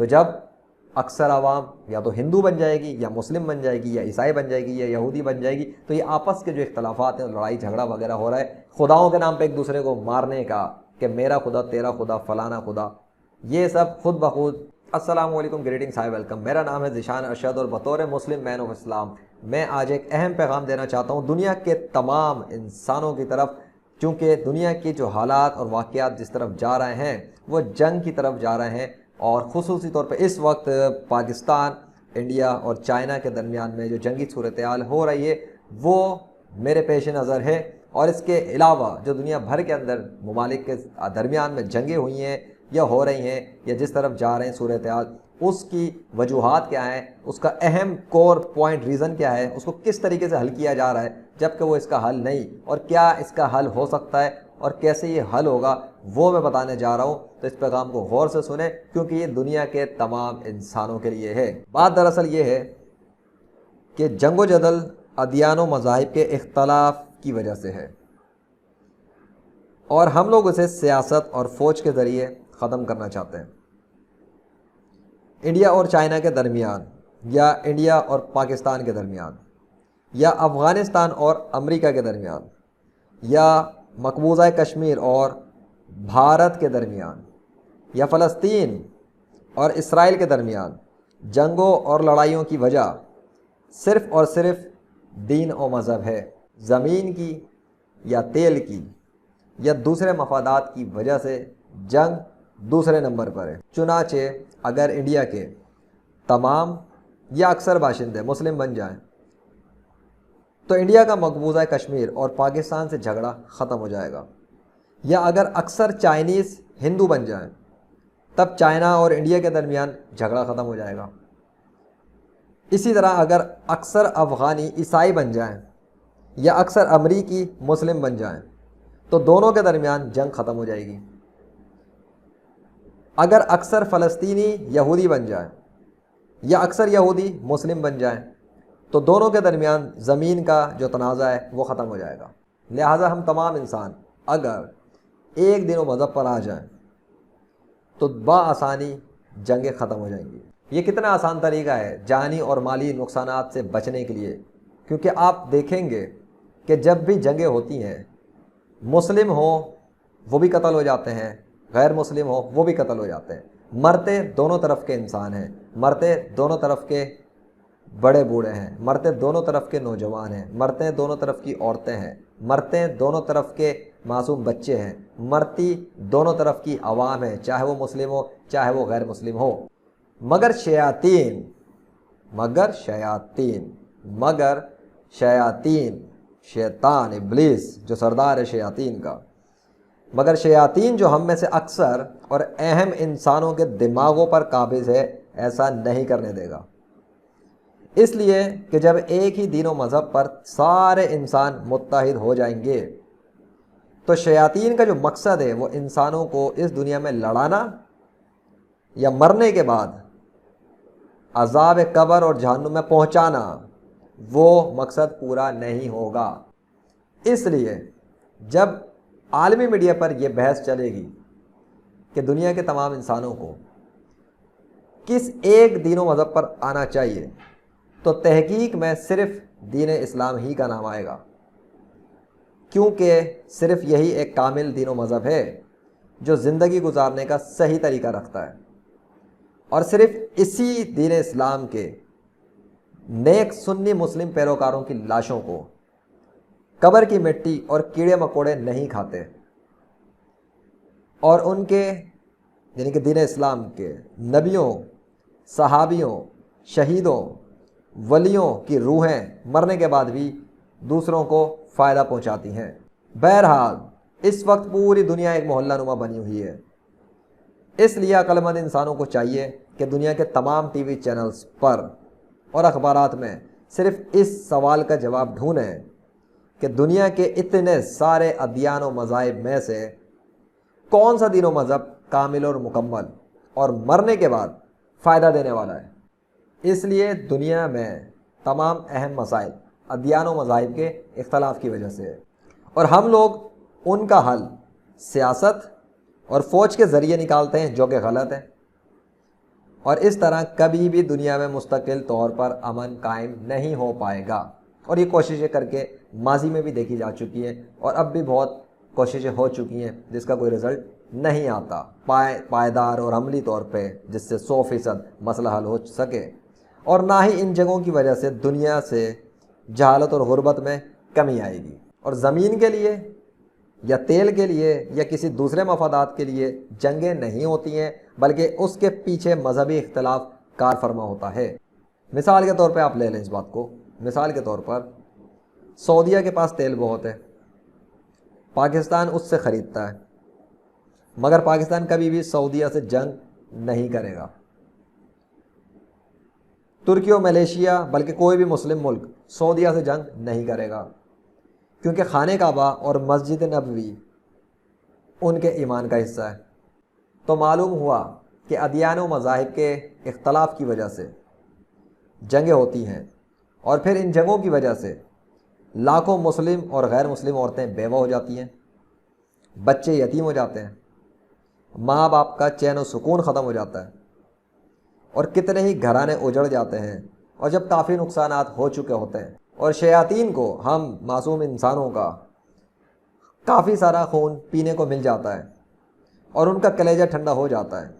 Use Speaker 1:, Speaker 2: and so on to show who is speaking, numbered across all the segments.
Speaker 1: تو جب اکثر عوام یا تو ہندو بن جائے گی یا مسلم بن جائے گی یا عیسائی بن جائے گی یا یہودی بن جائے گی، تو یہ آپس کے جو اختلافات ہیں، لڑائی جھگڑا وغیرہ ہو رہا ہے خداؤں کے نام پہ ایک دوسرے کو مارنے کا، کہ میرا خدا، تیرا خدا، فلانا خدا، یہ سب خود بخود۔ السلام علیکم، گریٹنگس، ہائی ویلکم۔ میرا نام ہے ذیشان ارشد اور بطور مسلم مین آف اسلام میں آج ایک اہم پیغام دینا چاہتا ہوں دنیا کے تمام انسانوں کی طرف، چونکہ دنیا کی جو حالات اور واقعات جس طرف جا رہے ہیں وہ جنگ کی طرف جا رہے ہیں، اور خصوصی طور پہ اس وقت پاکستان، انڈیا اور چائنا کے درمیان میں جو جنگی صورتحال ہو رہی ہے وہ میرے پیش نظر ہے، اور اس کے علاوہ جو دنیا بھر کے اندر ممالک کے درمیان میں جنگیں ہوئی ہیں یا ہو رہی ہیں یا جس طرف جا رہے ہیں صورتحال، اس کی وجوہات کیا ہیں، اس کا اہم کور پوائنٹ ریزن کیا ہے، اس کو کس طریقے سے حل کیا جا رہا ہے، جبکہ وہ اس کا حل نہیں، اور کیا اس کا حل ہو سکتا ہے اور کیسے یہ حل ہوگا، وہ میں بتانے جا رہا ہوں۔ تو اس پیغام کو غور سے سنیں، کیونکہ یہ دنیا کے تمام انسانوں کے لیے ہے۔ بات دراصل یہ ہے کہ جنگ و جدل ادیان و مذاہب کے اختلاف کی وجہ سے ہے، اور ہم لوگ اسے سیاست اور فوج کے ذریعے ختم کرنا چاہتے ہیں۔ انڈیا اور چائنا کے درمیان، یا انڈیا اور پاکستان کے درمیان، یا افغانستان اور امریکہ کے درمیان، یا مقبوضہ کشمیر اور بھارت کے درمیان، یا فلسطین اور اسرائیل کے درمیان جنگوں اور لڑائیوں کی وجہ صرف اور صرف دین و مذہب ہے۔ زمین کی یا تیل کی یا دوسرے مفادات کی وجہ سے جنگ دوسرے نمبر پر ہے۔ چنانچہ اگر انڈیا کے تمام یا اکثر باشندے مسلم بن جائیں تو انڈیا کا مقبوضہ کشمیر اور پاکستان سے جھگڑا ختم ہو جائے گا، یا اگر اکثر چائنیز ہندو بن جائیں تب چائنا اور انڈیا کے درمیان جھگڑا ختم ہو جائے گا۔ اسی طرح اگر اکثر افغانی عیسائی بن جائیں یا اکثر امریکی مسلم بن جائیں تو دونوں کے درمیان جنگ ختم ہو جائے گی۔ اگر اکثر فلسطینی یہودی بن جائیں یا اکثر یہودی مسلم بن جائیں تو دونوں کے درمیان زمین کا جو تنازع ہے وہ ختم ہو جائے گا۔ لہٰذا ہم تمام انسان اگر ایک دین و مذہب پر آ جائیں تو بآسانی جنگیں ختم ہو جائیں گی۔ یہ کتنا آسان طریقہ ہے جانی اور مالی نقصانات سے بچنے کے لیے، کیونکہ آپ دیکھیں گے کہ جب بھی جنگیں ہوتی ہیں، مسلم ہوں وہ بھی قتل ہو جاتے ہیں، غیر مسلم ہوں وہ بھی قتل ہو جاتے ہیں، مرتے دونوں طرف کے انسان ہیں، مرتے دونوں طرف کے بڑے بوڑھے ہیں، مرتے دونوں طرف کے نوجوان ہیں، مرتے دونوں طرف کی عورتیں ہیں، مرتے دونوں طرف کے معصوم بچے ہیں، مرتی دونوں طرف کی عوام ہے، چاہے وہ مسلم ہو چاہے وہ غیر مسلم ہو، مگر شیاطین، شیطان ابلیس جو سردار ہے شیاطین کا، مگر شیاطین جو ہم میں سے اکثر اور اہم انسانوں کے دماغوں پر قابض ہے، ایسا نہیں کرنے دے گا۔ اس لیے کہ جب ایک ہی دین و مذہب پر سارے انسان متحد ہو جائیں گے تو شیاطین کا جو مقصد ہے وہ انسانوں کو اس دنیا میں لڑانا یا مرنے کے بعد عذاب قبر اور جہنم میں پہنچانا، وہ مقصد پورا نہیں ہوگا۔ اس لیے جب عالمی میڈیا پر یہ بحث چلے گی کہ دنیا کے تمام انسانوں کو کس ایک دین و مذہب پر آنا چاہیے، تو تحقیق میں صرف دین اسلام ہی کا نام آئے گا، کیونکہ صرف یہی ایک کامل دین و مذہب ہے جو زندگی گزارنے کا صحیح طریقہ رکھتا ہے، اور صرف اسی دین اسلام کے نیک سنی مسلم پیروکاروں کی لاشوں کو قبر کی مٹی اور کیڑے مکوڑے نہیں کھاتے، اور ان کے یعنی کہ دین اسلام کے نبیوں، صحابیوں، شہیدوں، ولیوں کی روحیں مرنے کے بعد بھی دوسروں کو فائدہ پہنچاتی ہیں۔ بہرحال اس وقت پوری دنیا ایک محلہ نما بنی ہوئی ہے، اس لیے عقل مند انسانوں کو چاہیے کہ دنیا کے تمام ٹی وی چینلز پر اور اخبارات میں صرف اس سوال کا جواب ڈھونڈیں کہ دنیا کے اتنے سارے ادیان و مذاہب میں سے کون سا دین و مذہب کامل اور مکمل اور مرنے کے بعد فائدہ دینے والا ہے۔ اس لیے دنیا میں تمام اہم مسائل ادیان و مذاہب کے اختلاف کی وجہ سے ہے، اور ہم لوگ ان کا حل سیاست اور فوج کے ذریعے نکالتے ہیں، جو کہ غلط ہے، اور اس طرح کبھی بھی دنیا میں مستقل طور پر امن قائم نہیں ہو پائے گا۔ اور یہ کوششیں کر کے ماضی میں بھی دیکھی جا چکی ہیں اور اب بھی بہت کوششیں ہو چکی ہیں جس کا کوئی رزلٹ نہیں آتا پائیدار اور عملی طور پہ، جس سے 100% مسئلہ حل ہو سکے۔ اور نہ ہی ان جنگوں کی وجہ سے دنیا سے جہالت اور غربت میں کمی آئے گی۔ اور زمین کے لیے یا تیل کے لیے یا کسی دوسرے مفادات کے لیے جنگیں نہیں ہوتی ہیں، بلکہ اس کے پیچھے مذہبی اختلاف کار فرما ہوتا ہے۔ مثال کے طور پہ آپ لے لیں اس بات کو، مثال کے طور پر سعودیہ کے پاس تیل بہت ہے، پاکستان اس سے خریدتا ہے، مگر پاکستان کبھی بھی سعودیہ سے جنگ نہیں کرے گا۔ ترکی و ملیشیا بلکہ کوئی بھی مسلم ملک سعودیہ سے جنگ نہیں کرے گا، کیونکہ خانہ کعبہ اور مسجد نبوی ان کے ایمان کا حصہ ہے۔ تو معلوم ہوا کہ ادیان و مذاہب کے اختلاف کی وجہ سے جنگیں ہوتی ہیں، اور پھر ان جنگوں کی وجہ سے لاکھوں مسلم اور غیر مسلم عورتیں بیوہ ہو جاتی ہیں، بچے یتیم ہو جاتے ہیں، ماں باپ کا چین و سکون ختم ہو جاتا ہے، اور کتنے ہی گھرانے اجڑ جاتے ہیں۔ اور جب کافی نقصانات ہو چکے ہوتے ہیں اور شیاطین کو، ہم معصوم انسانوں کا کافی سارا خون پینے کو مل جاتا ہے اور ان کا کلیجہ ٹھنڈا ہو جاتا ہے،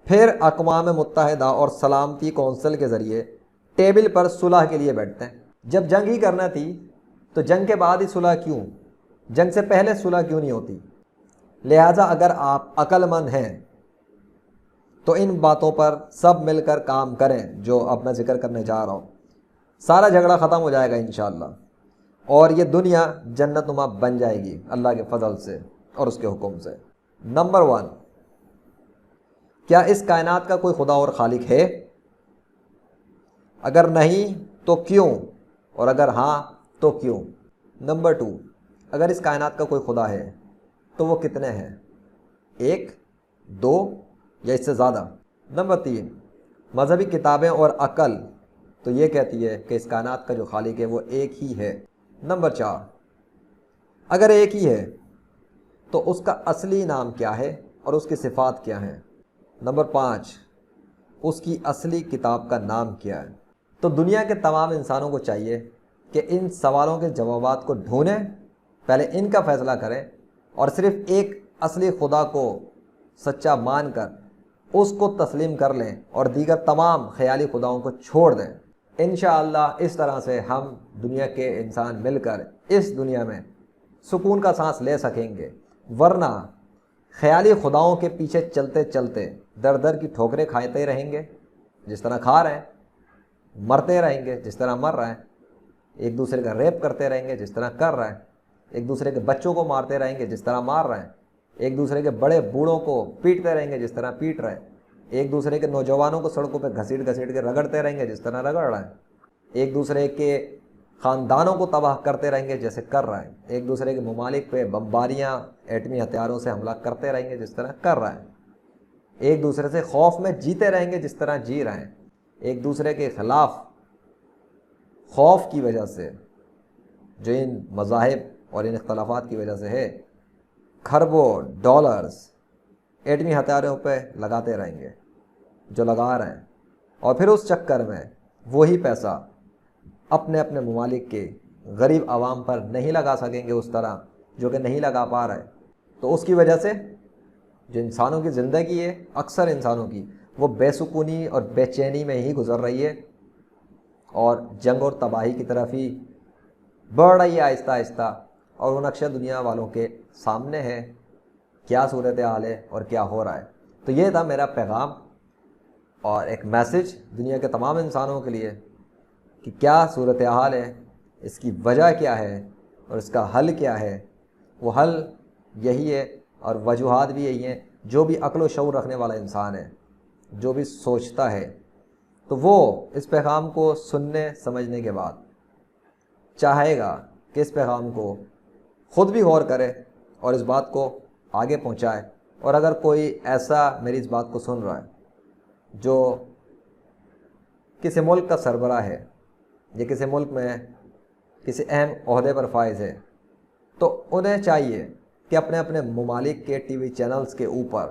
Speaker 1: پھر اقوام متحدہ اور سلامتی کونسل کے ذریعے ٹیبل پر صلح کے لیے بیٹھتے ہیں۔ جب جنگ ہی کرنا تھی تو جنگ کے بعد ہی صلح کیوں؟ جنگ سے پہلے صلح کیوں نہیں ہوتی؟ لہٰذا اگر آپ عقل مند ہیں تو ان باتوں پر سب مل کر کام کریں جو اب میں ذکر کرنے جا رہا ہوں، سارا جھگڑا ختم ہو جائے گا انشاءاللہ، اور یہ دنیا جنت نما بن جائے گی اللہ کے فضل سے اور اس کے حکم سے۔ نمبر 1، کیا اس کائنات کا کوئی خدا اور خالق ہے؟ اگر نہیں تو کیوں؟ اور اگر ہاں تو کیوں؟ نمبر 2، اگر اس کائنات کا کوئی خدا ہے تو وہ کتنے ہیں؟ 1، 2 یا اس سے زیادہ؟ نمبر 3، مذہبی کتابیں اور عقل تو یہ کہتی ہے کہ اس کائنات کا جو خالق ہے وہ ایک ہی ہے۔ نمبر 4، اگر ایک ہی ہے تو اس کا اصلی نام کیا ہے اور اس کی صفات کیا ہیں؟ نمبر 5، اس کی اصلی کتاب کا نام کیا ہے؟ تو دنیا کے تمام انسانوں کو چاہیے کہ ان سوالوں کے جوابات کو ڈھونڈیں، پہلے ان کا فیصلہ کریں، اور صرف ایک اصلی خدا کو سچا مان کر اس کو تسلیم کر لیں اور دیگر تمام خیالی خداؤں کو چھوڑ دیں۔ انشاءاللہ اس طرح سے ہم دنیا کے انسان مل کر اس دنیا میں سکون کا سانس لے سکیں گے، ورنہ خیالی خداؤں کے پیچھے چلتے چلتے در در کی ٹھوکریں کھاتے رہیں گے جس طرح کھا رہے ہیں، مرتے رہیں گے جس طرح مر رہے ہیں، ایک دوسرے کا ریپ کرتے رہیں گے جس طرح کر رہے ہیں، ایک دوسرے کے بچوں کو مارتے رہیں گے جس طرح مار رہے ہیں، ایک دوسرے کے بڑے بوڑھوں کو پیٹتے رہیں گے جس طرح پیٹ رہے ہیں، ایک دوسرے کے نوجوانوں کو سڑکوں پہ گھسیٹ گھسیٹ کے رگڑتے رہیں گے جس طرح رگڑ رہے ہیں، ایک دوسرے کے خاندانوں کو تباہ کرتے رہیں گے جیسے کر رہے ہیں، ایک دوسرے کے ممالک پہ بمباریاں ایٹمی ہتھیاروں سے حملہ کرتے رہیں گے جس طرح کر رہے ہیں، ایک دوسرے سے خوف میں جیتے رہیں گے جس طرح جی رہے ہیں، ایک دوسرے کے خلاف خوف کی وجہ سے جو ان مذاہب اور ان اختلافات کی وجہ سے ہے، کھربوں ڈالرز ایٹمی ہتھیاروں پہ لگاتے رہیں گے جو لگا رہے ہیں، اور پھر اس چکر میں وہی پیسہ اپنے اپنے ممالک کے غریب عوام پر نہیں لگا سکیں گے اس طرح جو کہ نہیں لگا پا رہے، تو اس کی وجہ سے جو انسانوں کی زندگی ہے، اکثر انسانوں کی، وہ بے سکونی اور بے چینی میں ہی گزر رہی ہے اور جنگ اور تباہی کی طرف ہی بڑھ رہی ہے آہستہ آہستہ، اور وہ نقشہ دنیا والوں کے سامنے ہے کیا صورتحال ہے اور کیا ہو رہا ہے۔ تو یہ تھا میرا پیغام اور ایک میسج دنیا کے تمام انسانوں کے لیے کہ کیا صورتحال ہے، اس کی وجہ کیا ہے اور اس کا حل کیا ہے۔ وہ حل یہی ہے اور وجوہات بھی یہی ہیں۔ جو بھی عقل و شعور رکھنے والا انسان ہے، جو بھی سوچتا ہے، تو وہ اس پیغام کو سننے سمجھنے کے بعد چاہے گا کہ اس پیغام کو خود بھی غور کرے اور اس بات کو آگے پہنچائے۔ اور اگر کوئی ایسا میری اس بات کو سن رہا ہے جو کسی ملک کا سربراہ ہے یا کسی ملک میں کسی اہم عہدے پر فائز ہے، تو انہیں چاہیے کہ اپنے اپنے ممالک کے ٹی وی چینلز کے اوپر